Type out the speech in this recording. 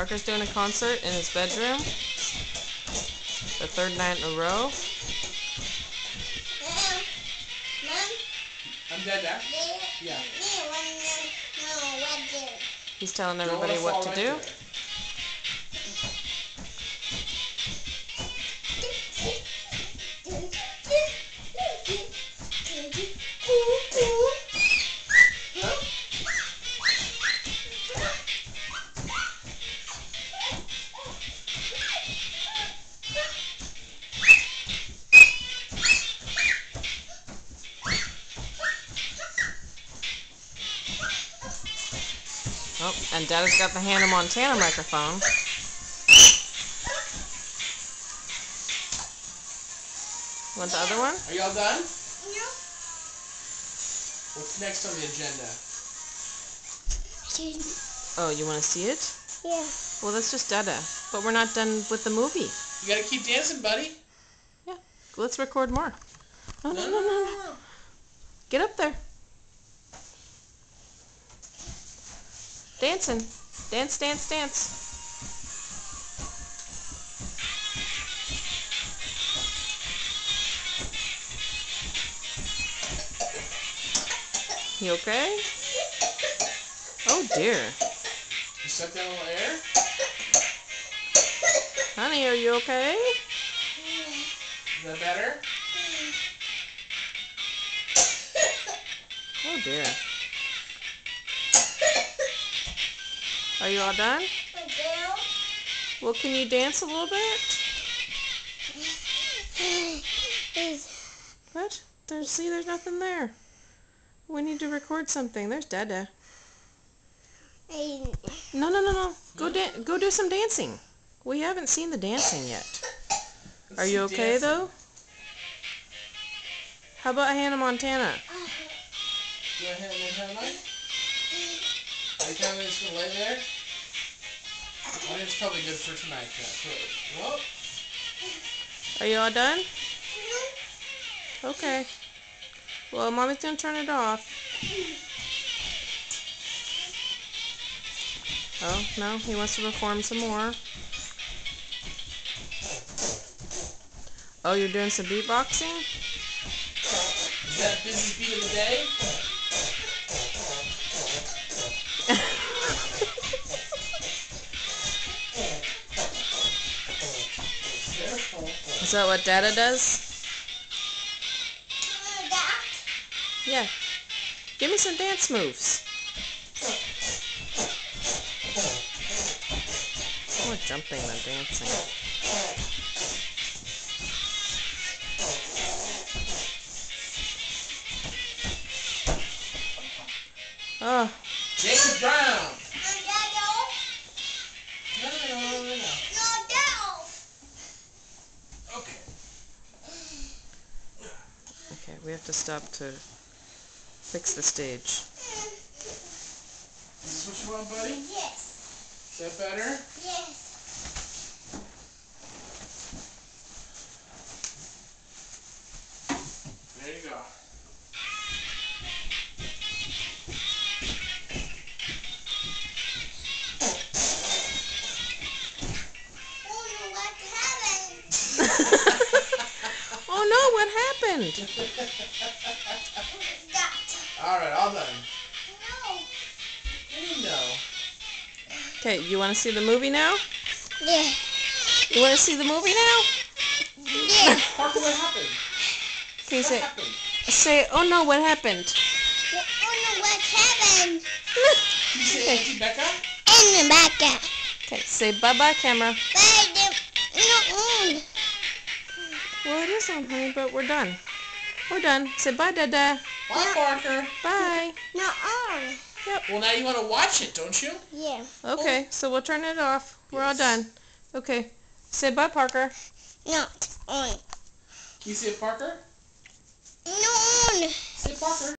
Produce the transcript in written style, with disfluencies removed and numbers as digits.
Parker's doing a concert in his bedroom. The third night in a row. I'm dead, Dad. Yeah. He's telling everybody what to do. Oh, and Daddy's got the Hannah Montana microphone. Want the other one? Are y'all done? No. What's next on the agenda? Oh, you want to see it? Yeah. Well, that's just Dada. But we're not done with the movie. You gotta keep dancing, buddy. Yeah. Let's record more. No. Get up there. Dancing. Dance, dance, dance. You okay? Oh dear. You sucked down a little air? Honey, are you okay? Is that better? Oh dear. Are you all done? Well, can you dance a little bit? What? There's nothing there. We need to record something. There's Dada. No. Go do some dancing. We haven't seen the dancing yet. Are you okay though? How about Hannah Montana? You want Hannah Montana? Are you kind of just gonna lay there? I think it's probably good for tonight. Whoa. Are you all done? Okay. Well, Mommy's gonna turn it off. Oh, no, he wants to perform some more. Oh, you're doing some beatboxing? Is that busy beat of the day? Is that what Dada does? Yeah. Give me some dance moves. More jumping than dancing. Oh. Jacob Brown! No. Okay. Okay, we have to stop to fix the stage. Is this what you want, buddy? Yes. Is that better? Yes. There you go. Oh no, what happened? Alright, all done. No. No. Okay, you want to see the movie now? Yeah. You want to see the movie now? Yeah. Parker, what happened? Can you What happened? say, oh no, what happened? What happened? Can you say Auntie Becca? In the back. Okay, say bye-bye, camera. No. Well, it is on, honey, but we're done. We're done. Say bye, Dada. Bye, Parker. Bye. Not on. Yep. Well, now you want to watch it, don't you? Yeah. Okay, so we'll turn it off. We're all done. Okay. Say bye, Parker. Not on. Can you say Parker? Not on. Say Parker.